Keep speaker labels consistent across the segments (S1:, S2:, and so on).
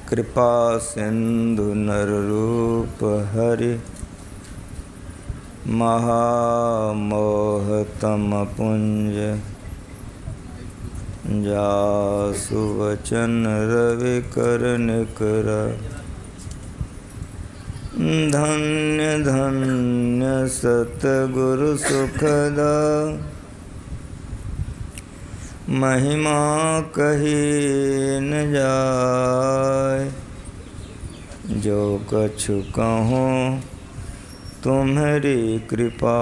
S1: कृपा सिंधु नररूप हरि महामोहतम पुंज जासु वचन रवि कर निकर धन्य धन्य सतगुरु सुखदा महिमा कही न जाय। जो कछु कहूँ तुम्हारी कृपा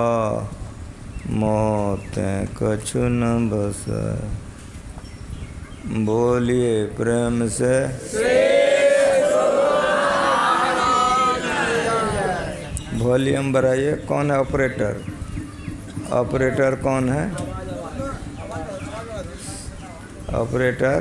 S1: मोते कछु न बसै। बोलिए प्रेम से वॉल्यूम बढ़ाइए। कौन है ऑपरेटर? ऑपरेटर कौन है? ऑपरेटर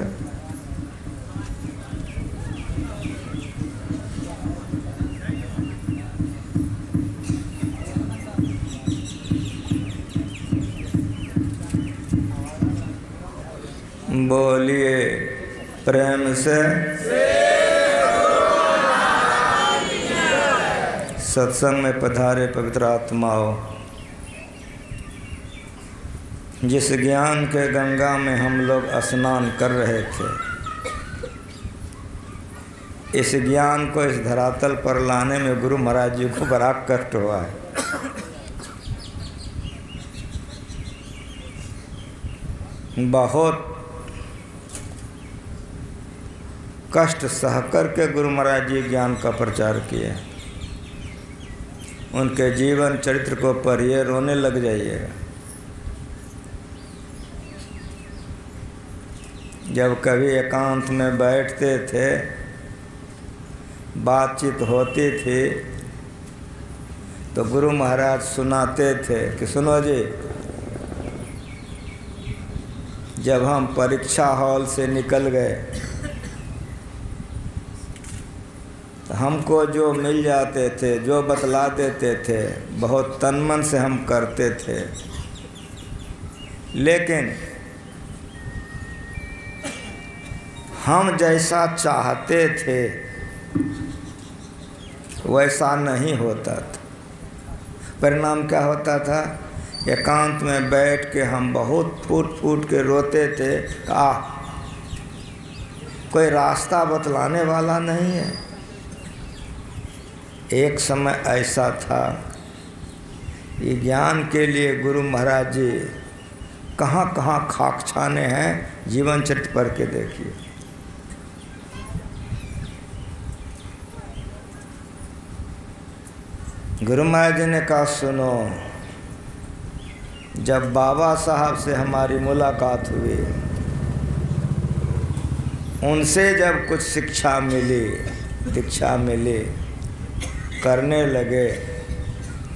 S1: बोलिए प्रेम से। सत्संग में पधारे पवित्र आत्माओं, जिस ज्ञान के गंगा में हम लोग स्नान कर रहे थे, इस ज्ञान को इस धरातल पर लाने में गुरु महाराज जी को बड़ा कष्ट हुआ है। बहुत कष्ट सहकर के गुरु महाराज जी ज्ञान का प्रचार किए। उनके जीवन चरित्र को पढ़िए, रोने लग जाइएगा। जब कभी एकांत में बैठते थे, बातचीत होती थी, तो गुरु महाराज सुनाते थे कि सुनो जी, जब हम परीक्षा हॉल से निकल गए तो हमको जो मिल जाते थे, जो बतला देते थे, बहुत तन मन से हम करते थे। लेकिन हम जैसा चाहते थे वैसा नहीं होता था। परिणाम क्या होता था? एकांत में बैठ के हम बहुत फूट फूट के रोते थे। कोई रास्ता बतलाने वाला नहीं है। एक समय ऐसा था, ये ज्ञान के लिए गुरु महाराज जी कहाँ कहाँ खाक छाने हैं, जीवन चरित्र पढ़ के देखिए। गुरु महाराज जी ने कहा सुनो, जब बाबा साहब से हमारी मुलाकात हुई, उनसे जब कुछ शिक्षा मिली, दीक्षा मिली, करने लगे,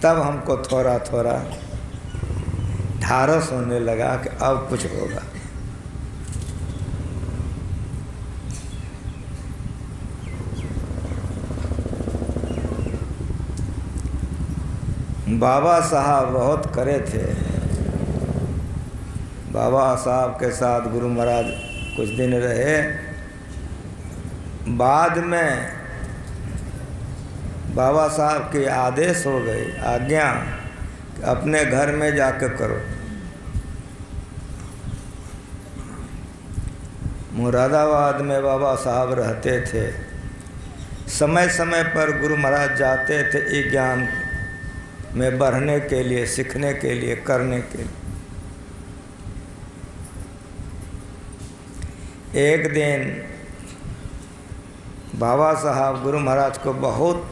S1: तब हमको थोड़ा थोड़ा ढारस होने लगा कि अब कुछ होगा। बाबा साहब बहुत करे थे। बाबा साहब के साथ गुरु महाराज कुछ दिन रहे। बाद में बाबा साहब के आदेश हो गई, आज्ञा, कि अपने घर में जाकर करो। मुरादाबाद में बाबा साहब रहते थे। समय समय पर गुरु महाराज जाते थे ये ज्ञान में बढ़ने के लिए, सीखने के लिए, करने के लिए। एक दिन बाबा साहब गुरु महाराज को बहुत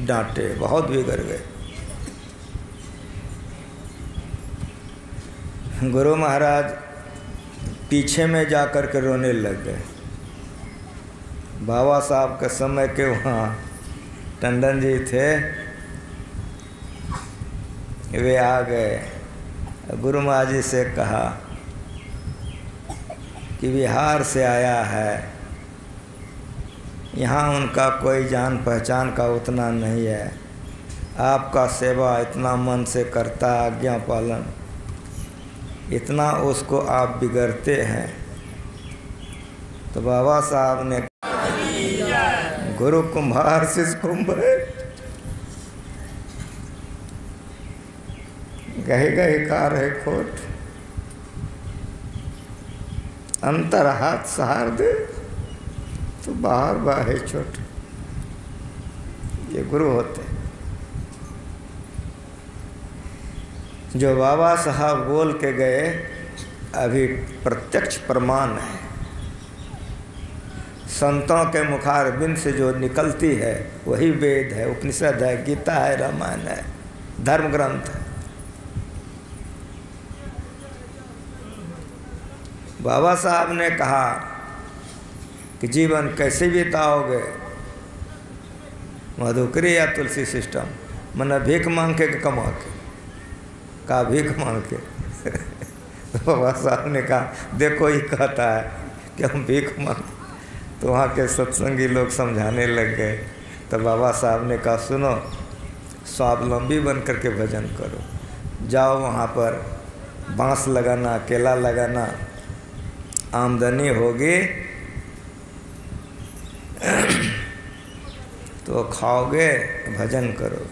S1: डांटे, बहुत बिगड़ गए। गुरु महाराज पीछे में जाकर के रोने लग गए। बाबा साहब के समय के वहाँ टंडन जी थे, वे आ गए। गुरु महाराज जी से कहा कि बिहार से आया है, यहाँ उनका कोई जान पहचान का उतना नहीं है, आपका सेवा इतना मन से करता, आज्ञा पालन, इतना उसको आप बिगड़ते हैं, तो तो बाबा साहब ने गुरु कुम्हार शिष्य कुंभ गहे गहे कार है खोट, अंतर हाथ सहार दे तो बाहर बाहे चोट। ये गुरु होते जो बाबा साहब बोल के गए, अभी प्रत्यक्ष प्रमाण है। संतों के मुखारबिंद से जो निकलती है वही वेद है, उपनिषद है, गीता है, रामायण है, धर्म ग्रंथ है। बाबा साहब ने कहा कि जीवन कैसे बिताओगे, मधुकरी या तुलसी सिस्टम, मन भीख मांग के कमा के, कहा भीख मांग के। तो बाबा साहब ने कहा देखो ही कहता है कि हम भीख मांग। तो वहाँ के सत्संगी लोग समझाने लग गए। तो बाबा साहब ने कहा सुनो, स्वावलंबी बन करके भजन करो, जाओ वहाँ पर बांस लगाना, केला लगाना, आमदनी होगी तो खाओगे, भजन करो।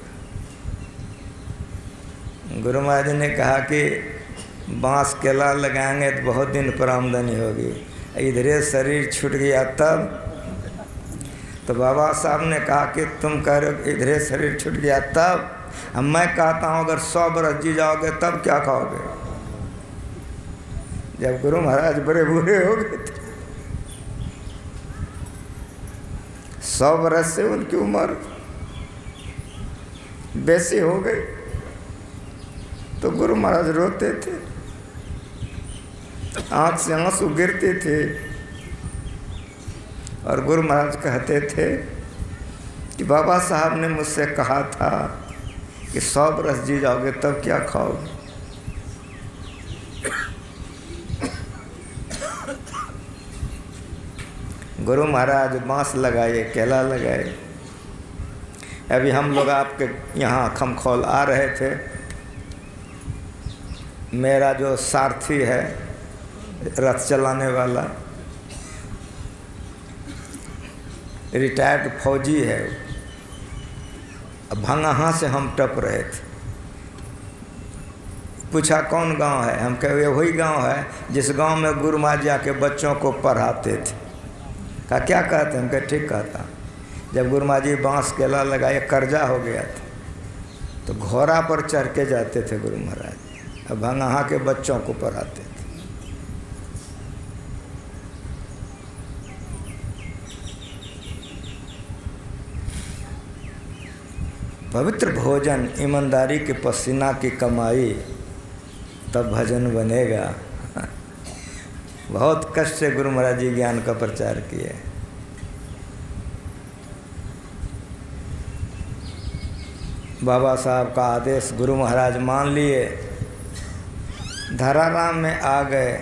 S1: गुरु महाराज ने कहा कि बांस केला लगाएंगे तो बहुत दिन पर आमदनी होगी, इधरे शरीर छूट गया तब। तो बाबा साहब ने कहा कि तुम कह रहे हो इधरे शरीर छूट गया तब, अब मैं कहता हूँ अगर 100 बरस जी जाओगे तब क्या खाओगे। जब गुरु महाराज बड़े बूढ़े हो गए थे, 100 बरस से उनकी उम्र बेसी हो गई, तो गुरु महाराज रोते थे, आँख से आंसू गिरते थे। और गुरु महाराज कहते थे कि बाबा साहब ने मुझसे कहा था कि 100 बरस जी जाओगे तब क्या खाओगे। गुरु महाराज बांस लगाए, केला लगाए। अभी हम लोग आपके यहाँ खमखौल आ रहे थे, मेरा जो सारथी है रथ चलाने वाला, रिटायर्ड फौजी है, भंगाहा से हम टप रहे थे। पूछा कौन गांव है, हम कहे वही गांव है जिस गांव में गुरु महाराज जाके बच्चों को पढ़ाते थे। कहा क्या कहते हैं, हम कहे ठीक कहता। जब गुरु महाराज जी बांस केला लगाए, कर्जा हो गया था, तो घोड़ा पर चढ़ के जाते थे गुरु महाराज, अब भंगाहा के बच्चों को पढ़ाते थे। पवित्र भोजन, ईमानदारी के पसीना की कमाई, तब भजन बनेगा। बहुत कष्ट से गुरु महाराज जी ज्ञान का प्रचार किए। बाबा साहब का आदेश गुरु महाराज मान लिए, धराराम में आ गए।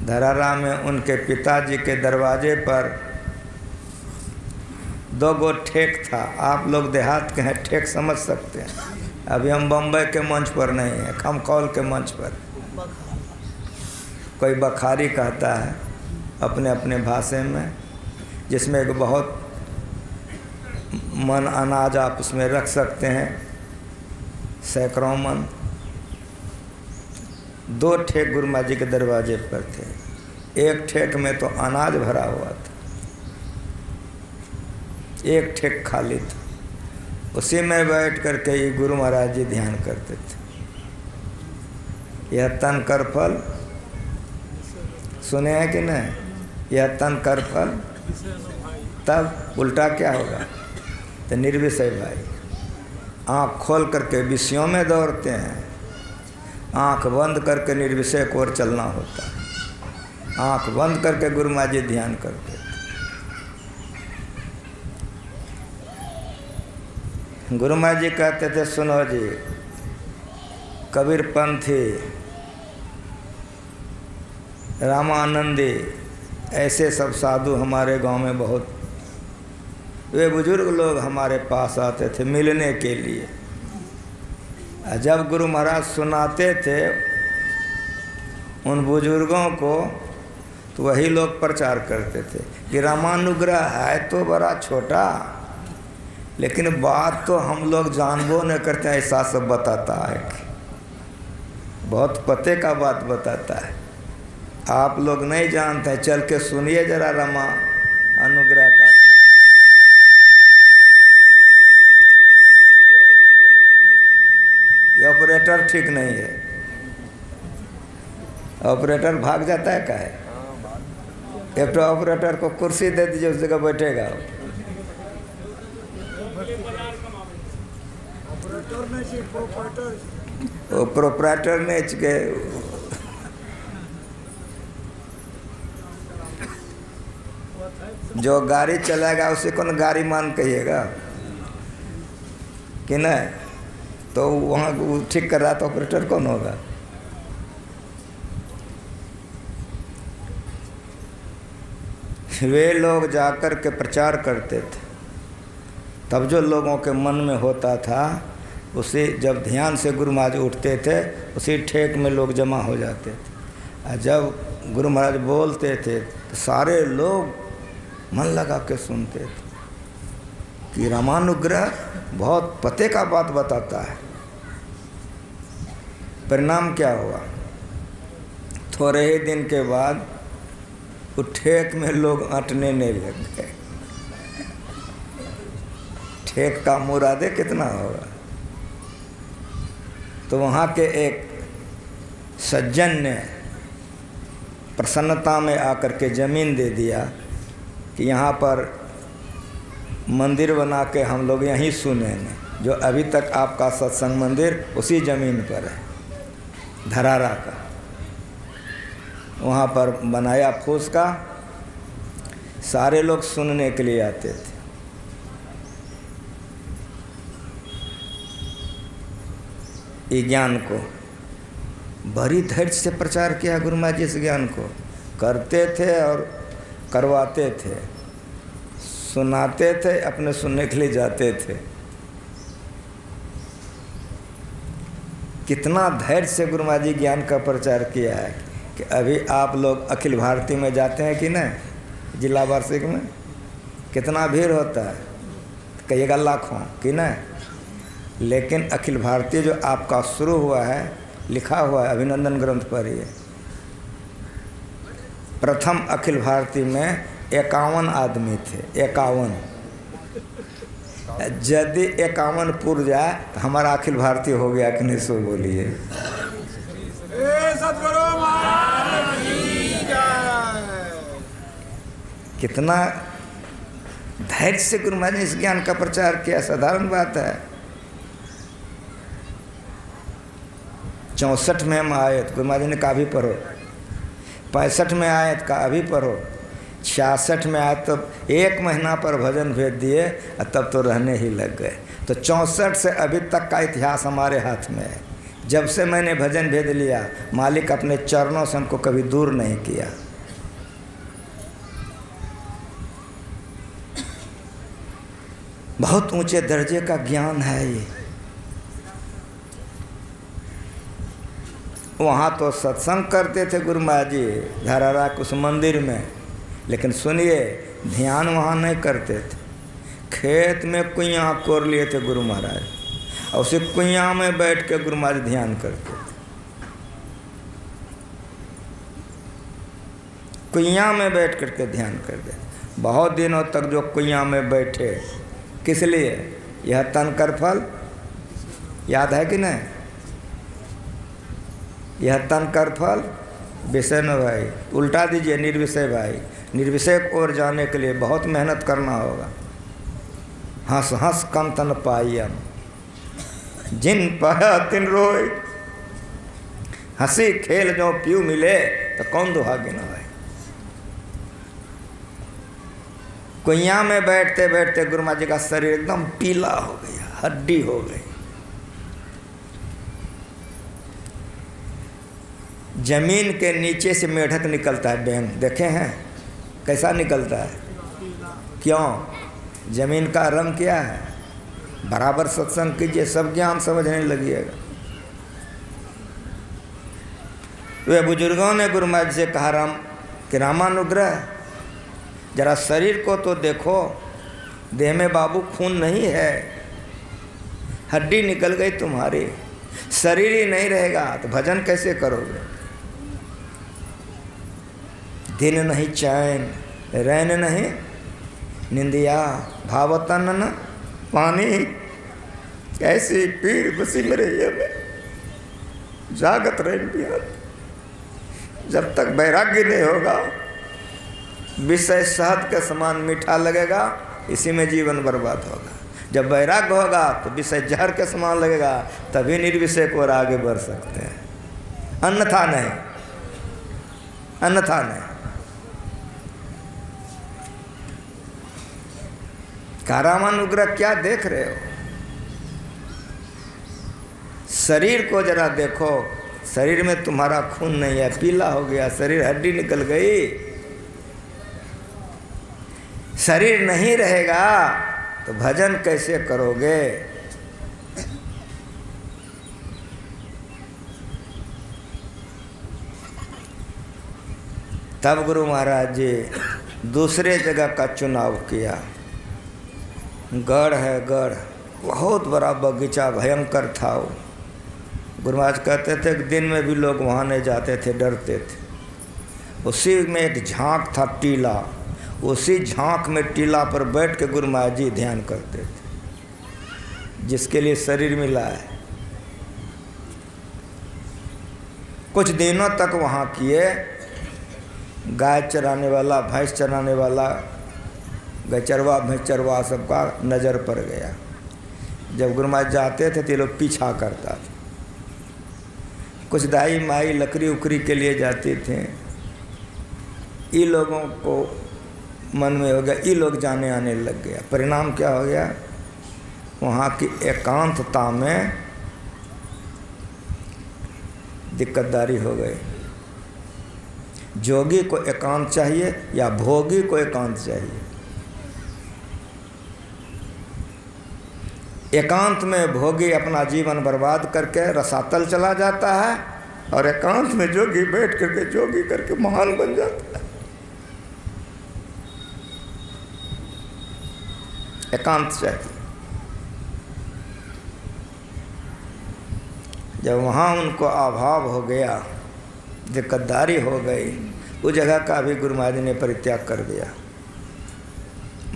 S1: धराराम में उनके पिताजी के दरवाजे पर 2 गो ठेक था। आप लोग देहात के हैं, ठेक समझ सकते हैं। अभी हम बम्बई के मंच पर नहीं हैं, खमखौल के मंच पर। कोई बखारी कहता है अपने अपने भाषा में, जिसमें एक बहुत मन अनाज आप उसमें रख सकते हैं, सैकड़ों मन। 2 ठेक गुरु महाराज जी के दरवाजे पर थे। एक ठेक में तो अनाज भरा हुआ था, एक ठेक खाली था। उसी में बैठ करके ये गुरु महाराज जी ध्यान करते थे। यह तन कर फल सुने हैं कि नहीं, यह तन कर फल, तब उल्टा क्या होगा, तो निर्विषय भाई। आँख खोल करके विषयों में दौड़ते हैं, आँख बंद करके निर्विषय की ओर चलना होता है। आँख बंद करके गुरु महाराज जी ध्यान करते थे। गुरु महाराज जी कहते थे सुनो जी, कबीर पंथी, रामानंदी, ऐसे सब साधु हमारे गांव में बहुत, वे बुजुर्ग लोग हमारे पास आते थे मिलने के लिए। जब गुरु महाराज सुनाते थे उन बुजुर्गों को, तो वही लोग प्रचार करते थे कि रामानुग्रह है तो बड़ा छोटा, लेकिन बात तो हम लोग जानबो न करते हैं, ऐसा सब बताता है कि बहुत पते का बात बताता है। आप लोग नहीं जानते हैं, चल के सुनिए जरा रामा अनुग्रह का। ये ऑपरेटर ठीक नहीं है, ऑपरेटर भाग जाता है। क्या है, एक तो ऑपरेटर को कुर्सी दे दीजिए, उस जगह बैठेगा। वो प्रोपराइटर ने के जो गाड़ी चलाएगा उसी को न गाड़ी मान कहिएगा कि नहीं, तो वहाँ ठीक कर रहा तो ऑपरेटर कौन होगा। वे लोग जाकर के प्रचार करते थे, तब जो लोगों के मन में होता था उसी, जब ध्यान से गुरु महाराज उठते थे उसी ठेक में लोग जमा हो जाते थे। और जब गुरु महाराज बोलते थे तो सारे लोग मन लगा के सुनते थे कि रामानुग्रह बहुत पते का बात बताता है। परिणाम क्या हुआ, थोड़े ही दिन के बाद उस ठेक में लोग अटने नहीं लग गए। ठेक का मुरादे कितना होगा। तो वहाँ के एक सज्जन ने प्रसन्नता में आकर के ज़मीन दे दिया कि यहाँ पर मंदिर बना के हम लोग यहीं सुनेंगे। जो अभी तक आपका सत्संग मंदिर उसी ज़मीन पर है, धरारा का। वहाँ पर बनाया फूस का, सारे लोग सुनने के लिए आते थे। ये ज्ञान को बड़ी धैर्य से प्रचार किया गुरु महाराज जी। इस ज्ञान को करते थे और करवाते थे, सुनाते थे, अपने सुनने के लिए जाते थे। कितना धैर्य से गुरु महाराज जी ज्ञान का प्रचार किया है कि अभी आप लोग अखिल भारतीय में जाते हैं कि नहीं, जिला वार्षिक में कितना भीड़ होता है, कहिएगा लाखों कि नहीं। लेकिन अखिल भारतीय जो आपका शुरू हुआ है, लिखा हुआ है अभिनंदन ग्रंथ पर ही, प्रथम अखिल भारतीय में 51 आदमी थे। 51, यदि 51 पूर जाए तो हमारा अखिल भारतीय हो गया कि नहीं, सो बोलिए। कितना धैर्य से गुरु महाराज ने इस ज्ञान का प्रचार किया, साधारण बात है। 64 में हम आयत गुरु महाराज ने कहा अभी पढ़ो, 65 में आयत का अभी पढ़ो, 66 में आयत तो 1 महीना पर भजन भेज दिए और तब तो रहने ही लग गए। तो 64 से अभी तक का इतिहास हमारे हाथ में है। जब से मैंने भजन भेज लिया, मालिक अपने चरणों से हमको कभी दूर नहीं किया। बहुत ऊंचे दर्जे का ज्ञान है ये। वहाँ तो सत्संग करते थे गुरु महाराज जी धरारा उस मंदिर में, लेकिन सुनिए ध्यान वहाँ नहीं करते थे। खेत में कुइयाँ कोर लिए थे गुरु महाराज, और उसी कुइयाँ में बैठ के गुरु महाराज ध्यान करते थे। कुइयाँ में बैठ करके ध्यान करते। बहुत दिनों तक जो कुइयाँ में बैठे, किस लिए, यह तन कर फल याद है कि नहीं। यह तन कर फल विषय न भाई, उल्टा दीजिए निर्विषय भाई। निर्विषय की ओर जाने के लिए बहुत मेहनत करना होगा। हंस हंस कम तन पाइयम, जिन पाया तिन रोए। हंसी खेल जो पीऊ मिले तो कौन दुहागिन है। कुइयाँ में बैठते बैठते गुरु महाराज जी का शरीर एकदम पीला हो गया, हड्डी हो गई। जमीन के नीचे से मेढक निकलता है, बैंग देखे हैं कैसा निकलता है। क्यों, जमीन का रंग क्या है। बराबर सत्संग कीजिए, सब ज्ञान समझने लगिएगा। वे बुजुर्गों ने गुरु महाराज से कहा, राम कि रामानुग्रह जरा शरीर को तो देखो, देह में बाबू खून नहीं है, हड्डी निकल गई तुम्हारी, शरीर ही नहीं रहेगा तो भजन कैसे करोगे। दिन नहीं चैन, रैन नहीं निंदिया, भावतन न पानी, ऐसी पीड़ बसी मेरे ये में, जागत रहे बिहार। जब तक वैराग्य नहीं होगा, विषय शहद के समान मीठा लगेगा, इसी में जीवन बर्बाद होगा। जब वैराग्य होगा तो विषय जहर के समान लगेगा, तभी निर्विषय को और आगे बढ़ सकते हैं, अन्यथा नहीं, अन्यथा नहीं। रामानुग्रह क्या देख रहे हो? शरीर को जरा देखो, शरीर में तुम्हारा खून नहीं है, पीला हो गया शरीर, हड्डी निकल गई, शरीर नहीं रहेगा तो भजन कैसे करोगे। तब गुरु महाराज जी दूसरे जगह का चुनाव किया। गढ़ है, गढ़ बहुत बड़ा बगीचा, भयंकर था वो। गुरु महाराज कहते थे कि दिन में भी लोग वहाँ नहीं जाते थे, डरते थे। उसी में एक झांक था टीला, उसी झांक में टीला पर बैठ के गुरु महाराज जी ध्यान करते थे, जिसके लिए शरीर मिला है। कुछ दिनों तक वहाँ किए, गाय चराने वाला, भैंस चराने वाला, गचरवा भैंचरवा सबका नज़र पड़ गया। जब गुरु महाराज जाते थे तो ये लोग पीछा करता था। कुछ दाई माई लकड़ी उकड़ी के लिए जाते थे, ये लोगों को मन में हो गया, ये लोग जाने आने लग गया। परिणाम क्या हो गया? वहाँ की एकांतता में दिक्कतदारी हो गई। जोगी को एकांत चाहिए या भोगी को एकांत चाहिए? एकांत में भोगी अपना जीवन बर्बाद करके रसातल चला जाता है, और एकांत में जोगी बैठ करके जोगी करके महान बन जाता है। एकांत चाहिए। जब वहाँ उनको अभाव हो गया, दिक्कतदारी हो गई, उस जगह का भी गुरु महाराज ने परित्याग कर दिया।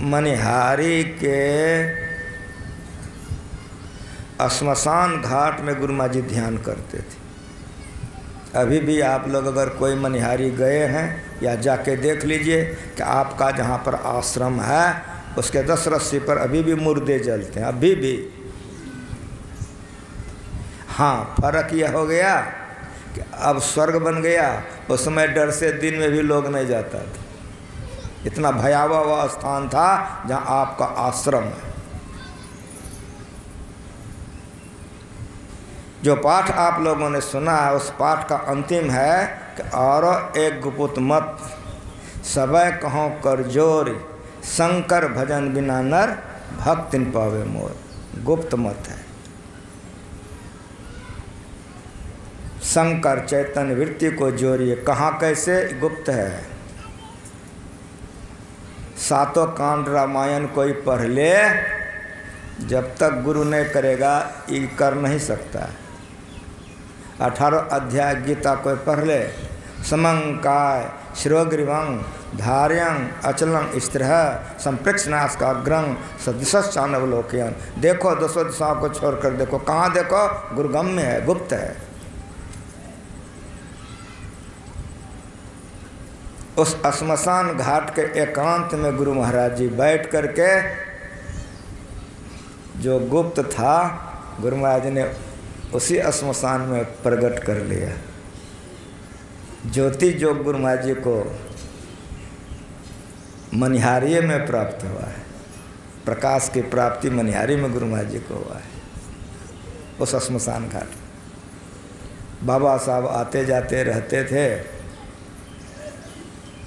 S1: मनिहारी के श्मशान घाट में गुरु महाराज जी ध्यान करते थे। अभी भी आप लोग अगर कोई मनिहारी गए हैं या जाके देख लीजिए कि आपका जहाँ पर आश्रम है उसके 10 रस्सी पर अभी भी मुर्दे जलते हैं, अभी भी। हाँ, फर्क यह हो गया कि अब स्वर्ग बन गया, उस समय डर से दिन में भी लोग नहीं जाता था। इतना भयावह स्थान था जहाँ आपका आश्रम है। जो पाठ आप लोगों ने सुना है, उस पाठ का अंतिम है कि और एक गुप्त मत, सबय कहों कर जोर, शंकर भजन बिना नर भक्त न पावे मोर। गुप्त मत है। शंकर चैतन्य वृत्ति को जोड़िए। कहाँ कैसे? गुप्त है। सातों कांड रामायण कोई पढ़ ले, जब तक गुरु नहीं करेगा ये कर नहीं सकता। 18 अध्याय गीता कोई पढ़ ले, समंकाय शिरोग्रीवं धार्यं अचलं स्त्रिह संप्रेक्षनास्काग्रं सदृशश्चानवलोकयन्। देखो 200 दिशाओं को छोड़कर देखो, कहाँ देखो? गुरुगम में है, गुप्त है। उस श्मशान घाट के एकांत में गुरु महाराज जी बैठ करके जो गुप्त था, गुरु महाराज ने उसी श्मशान में प्रकट कर लिया। ज्योति जो गुरु महाराज जी को मनिहारी में प्राप्त हुआ है, प्रकाश की प्राप्ति मनिहारी में गुरु महाराज जी को हुआ है। उस श्मशान घाट बाबा साहब आते जाते रहते थे।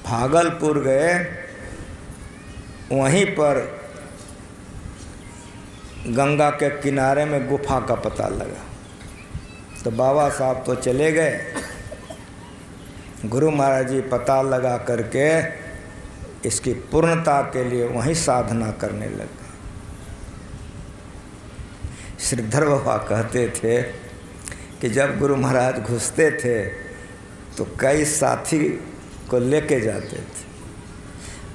S1: भागलपुर गए, वहीं पर गंगा के किनारे में गुफा का पता लगा। तो बाबा साहब तो चले गए, गुरु महाराज जी पता लगा करके इसकी पूर्णता के लिए वहीं साधना करने लगे। श्रीधर बाबा कहते थे कि जब गुरु महाराज घुसते थे तो कई साथी को लेके जाते थे,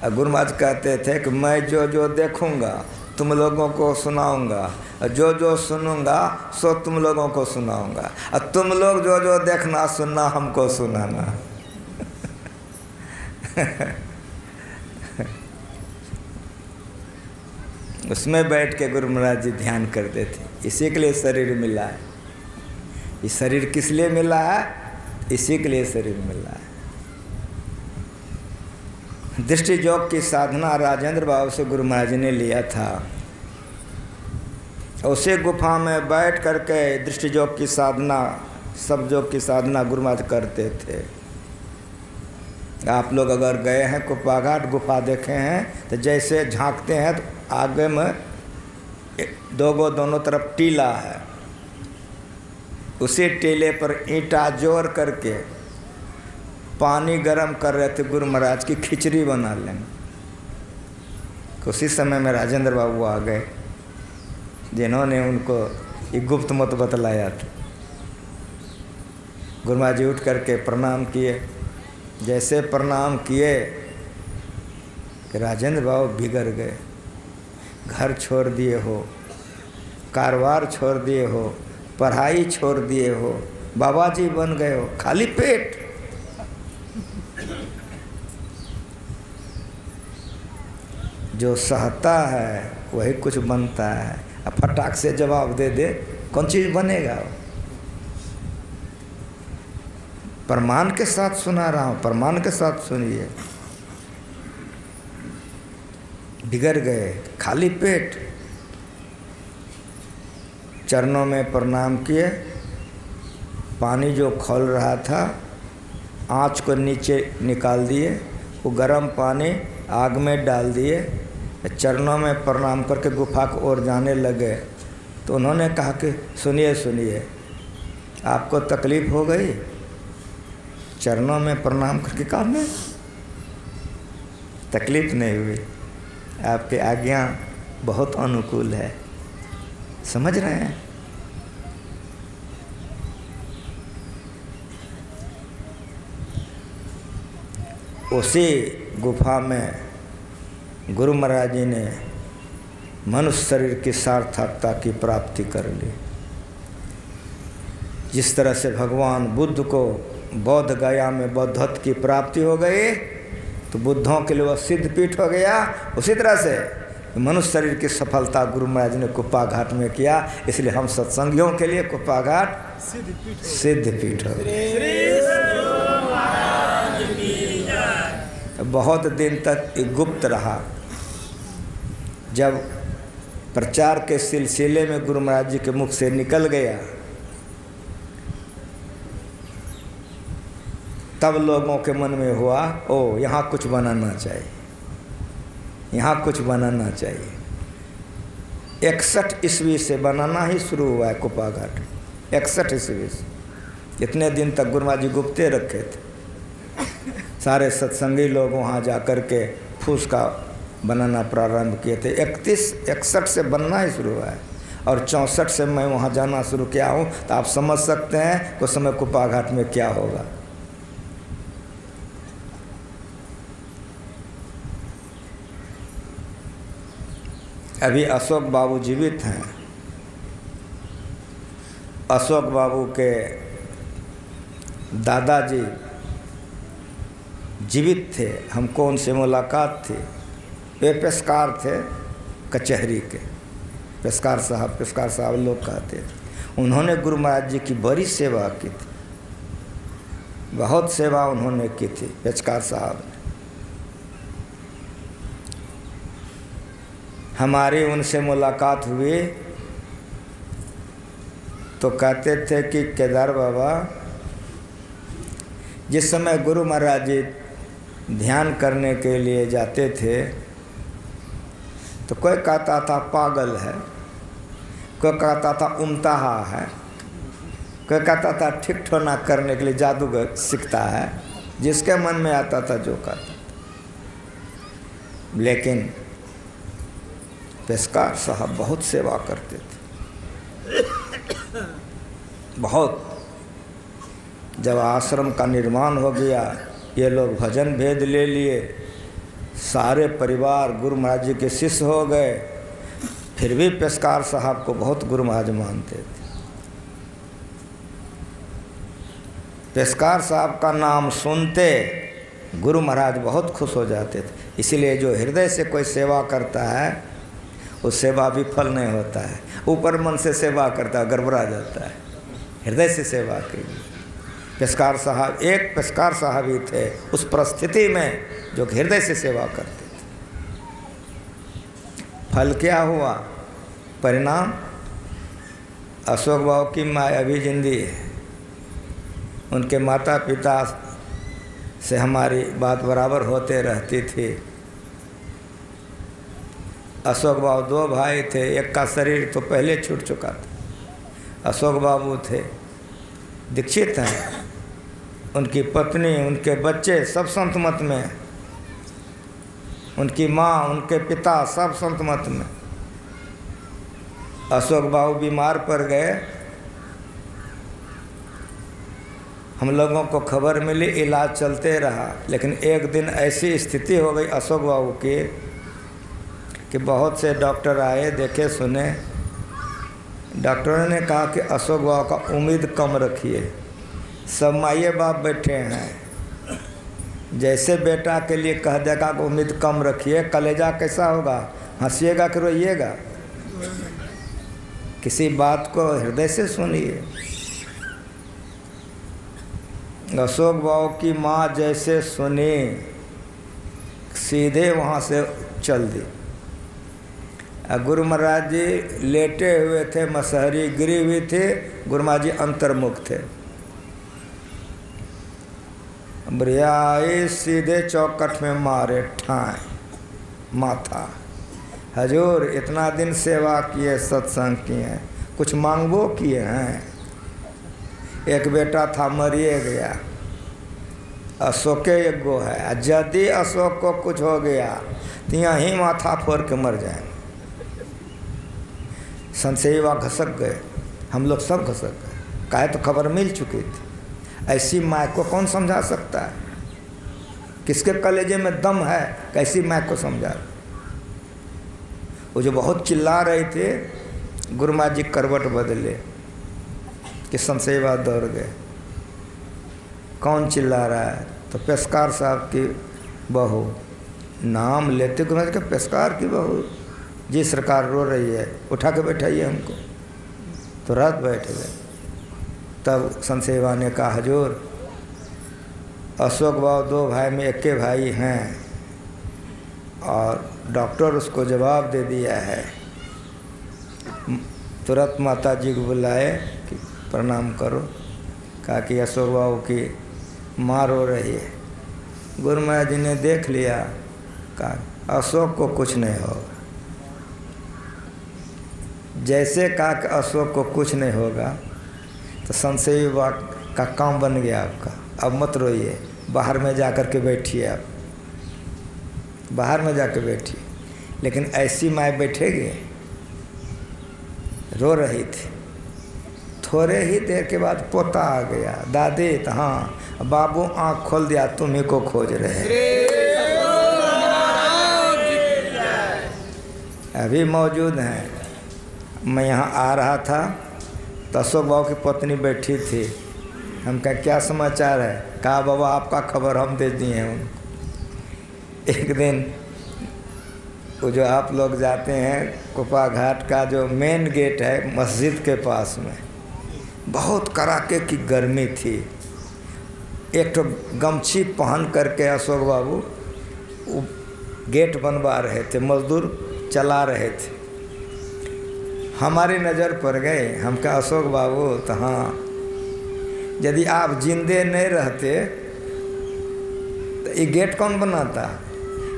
S1: और गुरु महाराज कहते थे कि मैं जो जो देखूंगा तुम लोगों को सुनाऊंगा, और जो जो सुनूंगा सो तुम लोगों को सुनाऊंगा, और तुम लोग जो जो देखना सुनना हमको सुनाना। उसमें बैठ के गुरु महाराज जी ध्यान करते थे। इसी के लिए शरीर मिला है। ये शरीर किस लिए मिला है? इसी के लिए शरीर मिला है। दृष्टि योग की साधना राजेंद्र बाबू से गुरु महाराज जी ने लिया था। उसी गुफा में बैठ करके दृष्टि योग की साधना, सब योग की साधना गुरु महाराज करते थे। आप लोग अगर गए हैं कुप्पाघाट गुफा देखे हैं तो जैसे झांकते हैं तो आगे में दोनों तरफ टीला है, उसी टीले पर ईंटा जोड़ करके पानी गर्म कर रहे थे गुरु महाराज की खिचड़ी बना लेंगे। उसी समय में राजेंद्र बाबू आ गए जिन्होंने उनको ये गुप्त मत बतलाया था। गुरु महाराज जी उठ करके प्रणाम किए। जैसे प्रणाम किए कि राजेंद्र बाबू बिगड़ गए। घर छोड़ दिए हो, कारोबार छोड़ दिए हो, पढ़ाई छोड़ दिए हो, बाबा जी बन गए हो, खाली पेट। जो सहता है वही कुछ बनता है। अब फटाक से जवाब दे दे कौन चीज़ बनेगा? प्रमाण के साथ सुना रहा हूँ, प्रमाण के साथ सुनिए। बिगड़ गए, खाली पेट। चरणों में प्रणाम किए। पानी जो खौल रहा था आँच को नीचे निकाल दिए, वो गर्म पानी आग में डाल दिए। चरणों में प्रणाम करके गुफा को ओर जाने लगे तो उन्होंने कहा कि सुनिए सुनिए, आपको तकलीफ़ हो गई? चरणों में प्रणाम करके कहा नहीं, तकलीफ़ नहीं हुई, आपकी आज्ञा बहुत अनुकूल है। समझ रहे हैं? उसी गुफा में गुरु महाराज जी ने मनुष्य शरीर की सार्थकता की प्राप्ति कर ली। जिस तरह से भगवान बुद्ध को बौद्ध गया में बौद्धत्व की प्राप्ति हो गई तो बुद्धों के लिए वह सिद्ध पीठ हो गया, उसी तरह से मनुष्य शरीर की सफलता गुरु महाराज ने कुप्पाघाट में किया। इसलिए हम सत्संगियों के लिए कुप्पाघाट सिद्ध पीठ हो गया। बहुत दिन तक ये गुप्त रहा। जब प्रचार के सिलसिले में गुरु महाराज जी के मुख से निकल गया तब लोगों के मन में हुआ, ओ यहाँ कुछ बनाना चाहिए, यहाँ कुछ बनाना चाहिए। 61 ईस्वी से बनाना ही शुरू हुआ है कुप्पाघाट। 61 ईस्वी से। इतने दिन तक गुरु महाराज जी गुप्ते रखे थे। सारे सत्संगी लोग वहाँ जा कर के फूस का बनाना प्रारंभ किए थे। 61 से बनना ही शुरू हुआ है और 64 से मैं वहाँ जाना शुरू किया हूँ। तो आप समझ सकते हैं उस समय कुप्पाघाट में क्या होगा। अभी अशोक बाबू जीवित हैं। अशोक बाबू के दादाजी जीवित थे, हमको उनसे मुलाकात थी। वे पेशकार थे कचहरी के, पेशकार साहब लोग कहते थे। उन्होंने गुरु महाराज जी की बड़ी सेवा की थी, बहुत सेवा उन्होंने की थी पेशकार साहब ने। हमारी उनसे मुलाकात हुई तो कहते थे कि केदार बाबा, जिस समय गुरु महाराज जी ध्यान करने के लिए जाते थे तो कोई कहता था पागल है, कोई कहता था उमताहा है, कोई कहता था ठीक ठोना करने के लिए जादूगर सीखता है, जिसके मन में आता था जो करता था। लेकिन पेशकार साहब बहुत सेवा करते थे, बहुत। जब आश्रम का निर्माण हो गया, ये लोग भजन भेद ले लिए, सारे परिवार गुरु महाराज जी के शिष्य हो गए, फिर भी पेशकार साहब को बहुत गुरु महाराज मानते थे। पेशकार साहब का नाम सुनते गुरु महाराज बहुत खुश हो जाते थे। इसीलिए जो हृदय से कोई सेवा करता है वो सेवा विफल नहीं होता है। ऊपर मन से सेवा करता है गड़बड़ा जाता है। हृदय से सेवा कीजिए। पेशकार साहब, एक पेशकार साहब ही थे उस परिस्थिति में जो हृदय से सेवा करते थे। फल क्या हुआ? परिणाम, अशोक बाबू की माँ अभी जिंदी है। उनके माता पिता से हमारी बात बराबर होते रहती थी। अशोक बाबू 2 भाई थे, एक का शरीर तो पहले छूट चुका था। अशोक बाबू थे, दीक्षित हैं। उनकी पत्नी, उनके बच्चे सब संत मत में, उनकी माँ, उनके पिता सब संत मत में। अशोक बाबू बीमार पड़ गए, हम लोगों को खबर मिली, इलाज चलते रहा। लेकिन एक दिन ऐसी स्थिति हो गई अशोक बाबू की कि बहुत से डॉक्टर आए, देखे सुने। डॉक्टरों ने कहा कि अशोक बाबू का उम्मीद कम रखिए। सब माइए बाप बैठे हैं, जैसे बेटा के लिए कह देगा कि उम्मीद कम रखिए, कलेजा कैसा होगा? हंसिएगा कि रोइएगा? किसी बात को हृदय से सुनिए। अशोक बाबू की माँ जैसे सुनी, सीधे वहाँ से चल दी। गुरु महाराज जी लेटे हुए थे, मसहरी गिरी हुई थी, गुरु महाराज जी अंतर्मुख थे। बढ़िया सीधे चौकट में मारे ठाए माथा। हजूर इतना दिन सेवा किए, सत्संग किए, कुछ मांगबो किए हैं? एक बेटा था मरिए गया, अशोके एक गो है। यदि अशोक को कुछ हो गया तो यहीं माथा फोड़ के मर जाएंगे। संशयवा घसक गए, हम लोग सब घसक गए। काहे तो खबर मिल चुकी थी। ऐसी माँ को कौन समझा सकता है? किसके कलेजे में दम है, कैसी माँ को समझा? वो जो बहुत चिल्ला रहे थे, गुरु महाराज जी करवट बदले कि संशयवा दौड़ गए। कौन चिल्ला रहा है? तो पेशकार साहब की बहू। नाम लेते गुरु महाराज के, पेशकार की बहू जी सरकार रो रही है, उठा के बैठाइए हमको। तुरंत बैठ गए। तब संशयवा ने कहा, हजूर अशोक बाबू 2 भाई में एक के भाई हैं और डॉक्टर उसको जवाब दे दिया है। तुरंत माता जी को बुलाए कि प्रणाम करो। कहा कि अशोक बाबू की माँ रो रही है। गुरु महाराज जी ने देख लिया, कहा अशोक को कुछ नहीं होगा। जैसे कहा कि अशोक को कुछ नहीं होगा तो संशय का काम बन गया आपका। अब मत रोइए, बाहर में जा कर के बैठिए, आप बाहर में जाकर बैठिए। लेकिन ऐसी माँ बैठेगी, रो रही थी। थोड़े ही देर के बाद पोता आ गया, दादी तो हाँ बाबू आँख खोल दिया, तुम्ही को खोज रहे। अभी मौजूद हैं। मैं यहाँ आ रहा था तो अशोक बाबू की पत्नी बैठी थी। हम कहा क्या समाचार है? कहा बाबा आपका खबर हम दे दिए हैं उनको। एक दिन वो जो आप लोग जाते हैं कुपा घाट का जो मेन गेट है मस्जिद के पास में, बहुत कड़ाके की गर्मी थी। एक तो गमछी पहन करके अशोक बाबू गेट बनवा रहे थे, मजदूर चला रहे थे। हमारी नज़र पड़ गए। हम कहा अशोक बाबू तो हाँ, यदि आप जिंदे नहीं रहते तो ये गेट कौन बनाता?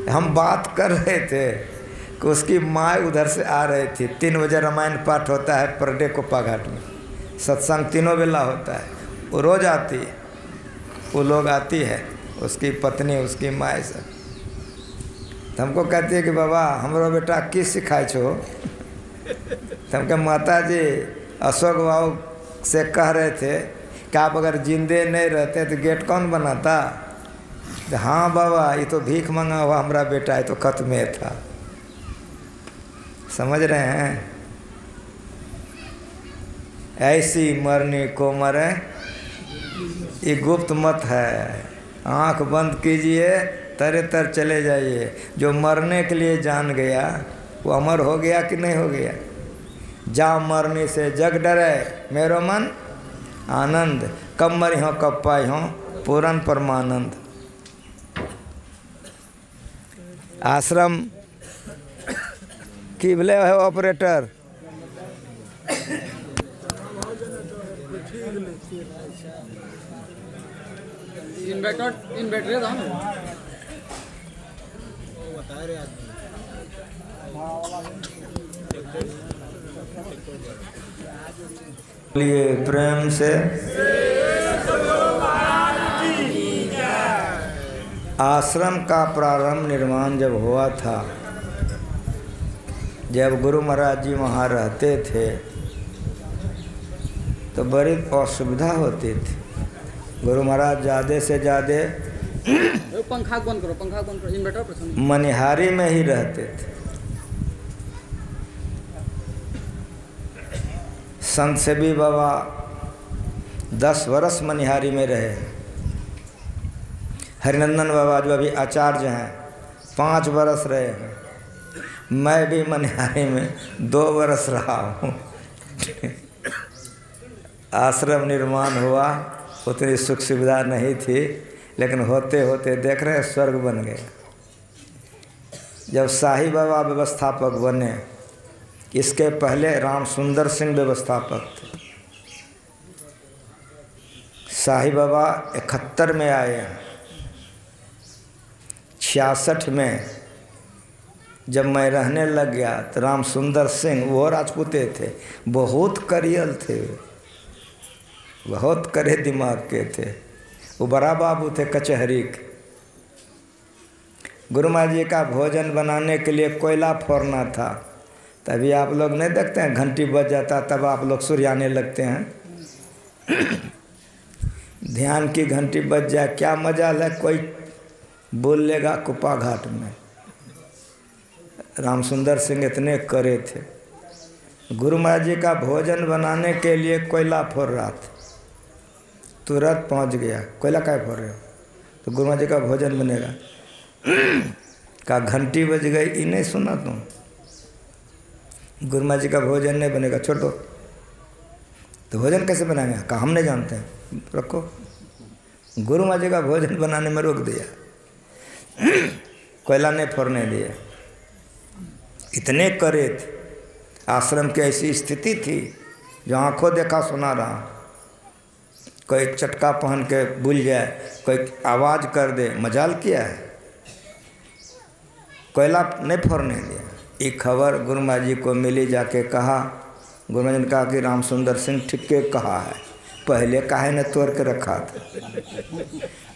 S1: हम बात कर रहे थे कि उसकी माँ उधर से आ रही थी। 3 बजे रामायण पाठ होता है पर डे कुप्पा घाट में, सत्संग 3 बेला होता है। वो रोज़ आती है, वो लोग आती है, उसकी पत्नी, उसकी माँ सब। तो हमको कहती है कि बाबा हमरो बेटा की सिखाए छो। तो हम कहे माता जी अशोक बाबू से कह रहे थे कि आप अगर जिंदे नहीं रहते तो गेट कौन बनाता। तो हाँ बाबा ये तो भीख मंगा हुआ हमारा बेटा है, तो खत में था। समझ रहे हैं? ऐसी मरने को मरे ये गुप्त मत है। आँख बंद कीजिए, तरे तर चले जाइए। जो मरने के लिए जान गया वो अमर हो गया कि नहीं हो गया। जा मरने से जग डरे मेरो मन आनंद, कब मरी हो कब पाई हो पूरन परमानंद। आश्रम की बोले है ऑपरेटर।
S2: इन्वर्टर था ना
S1: लिए प्रेम से आश्रम का प्रारंभ निर्माण जब हुआ था, जब गुरु महाराज जी वहाँ रहते थे तो बड़ी असुविधा होती थी। गुरु महाराज ज़्यादा से ज़्यादा
S2: पंखा बंद करो इन्वर्टर पर
S1: मनिहारी में ही रहते थे। संत सेवी बाबा 10 वर्ष मनिहारी में रहे। हरिनंदन बाबा जो अभी आचार्य हैं 5 वर्ष रहे हैं। मैं भी मनिहारी में 2 वर्ष रहा हूँ। आश्रम निर्माण हुआ, उतनी सुख सुविधा नहीं थी, लेकिन होते होते देख रहे हैं स्वर्ग बन गया। जब शाही बाबा व्यवस्थापक बने, इसके पहले राम सुंदर सिंह व्यवस्थापक थे। शाही बाबा 71 में आए हैं। 66 में जब मैं रहने लग गया तो राम सुंदर सिंह वो राजपूते थे, बहुत करियल थे, बहुत करे दिमाग के थे। वो बड़ा बाबू थे कचहरी के। गुरु महाराज जी का भोजन बनाने के लिए कोयला फोड़ना था। तभी आप लोग नहीं देखते हैं घंटी बज जाता तब आप लोग सुरियाने लगते हैं। ध्यान की घंटी बज जाए क्या मजाल है, कोई बोल लेगा कुपा घाट में। राम सुंदर सिंह इतने करे थे। गुरु महाराज जी का भोजन बनाने के लिए कोयला फोड़ रहा था, तुरंत पहुंच गया। कोयला क्या फोड़ रहे हो? तो गुरु महाराज जी का भोजन बनेगा। का घंटी बज गई, ये नहीं सुना तुम? गुरु महाराज जी का भोजन नहीं बनेगा, छोड़ दो। तो भोजन कैसे बनाएंगे? कहा हम नहीं जानते हैं, रखो। गुरु महाराज जी का भोजन बनाने में रोक दिया, कोयला नहीं फोड़ने दिया। इतने करे थे। आश्रम की ऐसी स्थिति थी जो आंखों देखा सुना रहा। कोई चटका पहन के भूल जाए, कोई आवाज़ कर दे, मजाल किया है। कोयला नहीं फोड़ने दिया। ये खबर गुरु महाराज जी को मिली, जाके कहा। गुरु महाराज ने कहा कि राम सुंदर सिंह ठीक के कहा है, पहले काहे ने तोड़ के रखा था।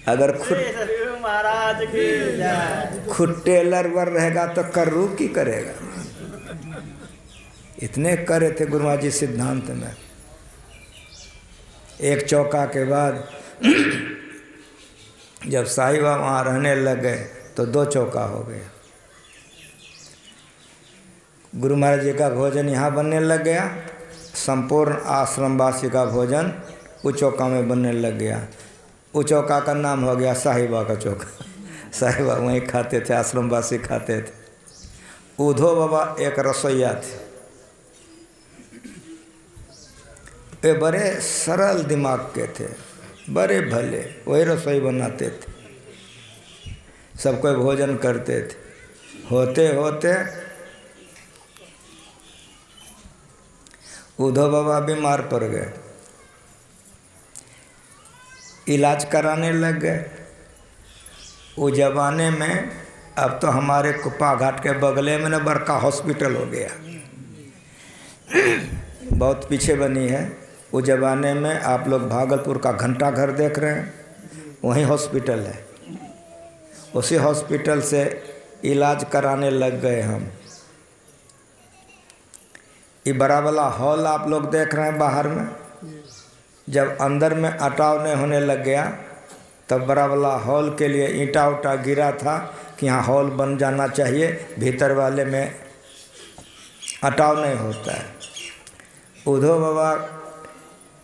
S1: अगर खुद टेलर वर रहेगा तो कर्रू की करेगा। इतने करे थे गुरु महाराज जी सिद्धांत में। एक चौका के बाद जब साईं बाबा वहाँ रहने लग गए तो 2 चौका हो गया। गुरु महाराज जी का भोजन यहाँ बनने लग गया, संपूर्ण आश्रमवासी का भोजन उस चौका में बनने लग गया। उस चौका का नाम हो गया साहिबा का चौका। साहिबा वहीं खाते थे, आश्रमवासी खाते थे। उधो बाबा एक रसोईया थे। वे बड़े सरल दिमाग के थे, बड़े भले, वही रसोई बनाते थे, सबको भोजन करते थे। होते होते उधो बाबा बीमार पड़ गए, इलाज कराने लग गए। उस जमाने में, अब तो हमारे कुप्पा घाट के बगले में न बड़का हॉस्पिटल हो गया, बहुत पीछे बनी है। उस जमाने में आप लोग भागलपुर का घंटा घर देख रहे हैं, वहीं हॉस्पिटल है। उसी हॉस्पिटल से इलाज कराने लग गए हम। ये बड़ा वाला हॉल आप लोग देख रहे हैं बाहर में, जब अंदर में अटाव नहीं होने लग गया तब बड़ा वाला हॉल के लिए ईंटा उटा गिरा था कि यहाँ हॉल बन जाना चाहिए, भीतर वाले में अटाव नहीं होता है। उद्धव बाबा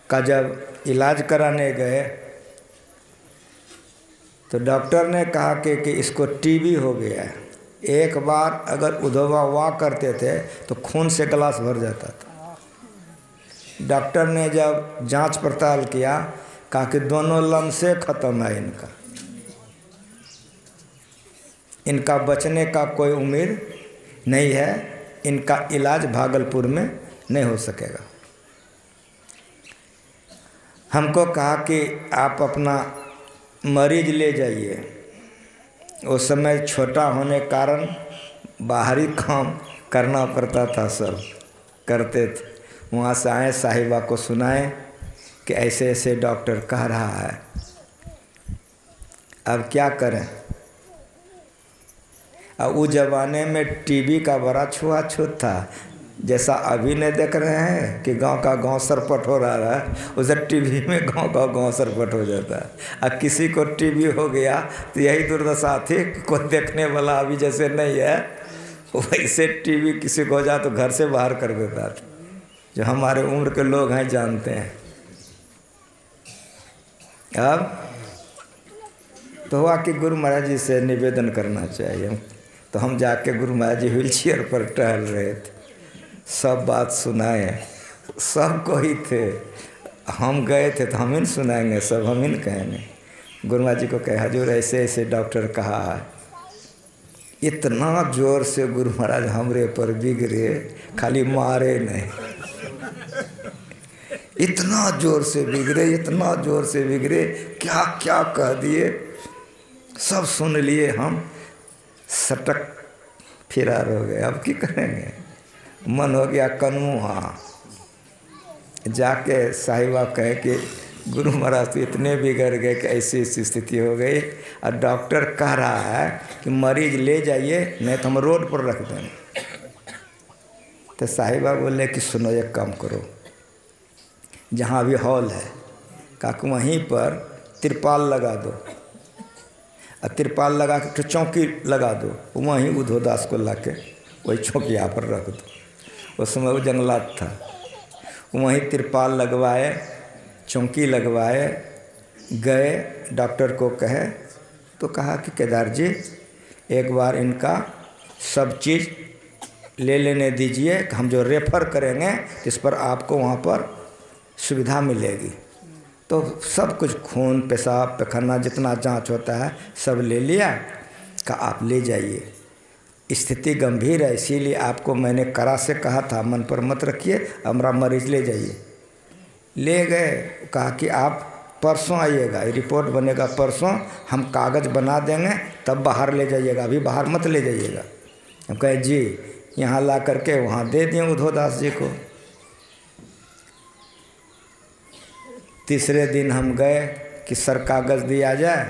S1: का जब इलाज कराने गए तो डॉक्टर ने कहा कि इसको टीबी हो गया है। एक बार अगर उद्धव बाबा वाह करते थे तो खून से गिलास भर जाता था। डॉक्टर ने जब जांच पड़ताल किया, कहा कि दोनों लम्से ख़त्म है इनका बचने का कोई उम्मीद नहीं है, इनका इलाज भागलपुर में नहीं हो सकेगा। हमको कहा कि आप अपना मरीज ले जाइए। उस समय छोटा होने कारण बाहरी काम करना पड़ता था, सब करते थे। वहाँ से आए, साहिबा को सुनाए कि ऐसे ऐसे डॉक्टर कह रहा है, अब क्या करें। अब उस ज़माने में टीबी का बड़ा छुआछूत था, जैसा अभी नहीं देख रहे हैं कि गांव का गांव सरपट हो रहा है, उसे टीबी में गांव का गांव सरपट हो जाता है। अब किसी को टीबी हो गया तो यही दुर्दशा थी, कोई देखने वाला अभी जैसे नहीं है, वैसे टीबी किसी को हो जाए तो घर से बाहर कर देता था। जो हमारे उम्र के लोग हैं जानते हैं। अब तो हुआ कि गुरु महाराज जी से निवेदन करना चाहिए, तो हम जाके गुरु महाराज जी व्हील चेयर पर टहल रहे थे, सब बात सुनाए, सब कोई थे। हम गए थे तो हम इन सुनाएंगे, सब हम इन कहेंगे। गुरु महाराज जी को कहे, हजूर ऐसे ऐसे डॉक्टर कहा है। इतना जोर से गुरु महाराज हमरे पर बिगड़े, खाली मारे नहीं, इतना जोर से बिगड़े, इतना जोर से बिगड़े, क्या क्या कह दिए, सब सुन लिए। हम सटक फिरार हो गए। अब क्या करेंगे, मन हो गया कन्मुहा। जाके साहिबा कहे कि गुरु महाराज तो इतने बिगड़ गए कि ऐसी ऐसी स्थिति हो गई, और डॉक्टर कह रहा है कि मरीज ले जाइए, नहीं तो हम रोड पर रख देंगे। तो साहिबा बोले कि सुनो, एक काम करो, जहाँ अभी हॉल है काकू वहीं पर तिरपाल लगा दो, और तिरपाल लगा के तो चौकी लगा दो, वहीं उद्धव दास को ला के वही चौकिया पर रख दो। उस समय वो जंगलात था, वहीं तिरपाल लगवाए, चौकी लगवाए। गए डॉक्टर को कहे तो कहा कि केदार जी एक बार इनका सब चीज़ ले लेने दीजिए, हम जो रेफ़र करेंगे इस पर आपको वहाँ पर सुविधा मिलेगी। तो सब कुछ खून पेशाब पैखाना जितना जांच होता है सब ले लिया, का आप ले जाइए, स्थिति गंभीर है, इसीलिए आपको मैंने करा से कहा था, मन पर मत रखिए, हमारा मरीज ले जाइए। ले गए, कहा कि आप परसों आइएगा, रिपोर्ट बनेगा परसों, हम कागज़ बना देंगे, तब बाहर ले जाइएगा, अभी बाहर मत ले जाइएगा। हम कहे जी, यहाँ ला करके वहाँ दे दिए उद्धव दास जी को। तीसरे दिन हम गए कि सर कागज़ दिया जाए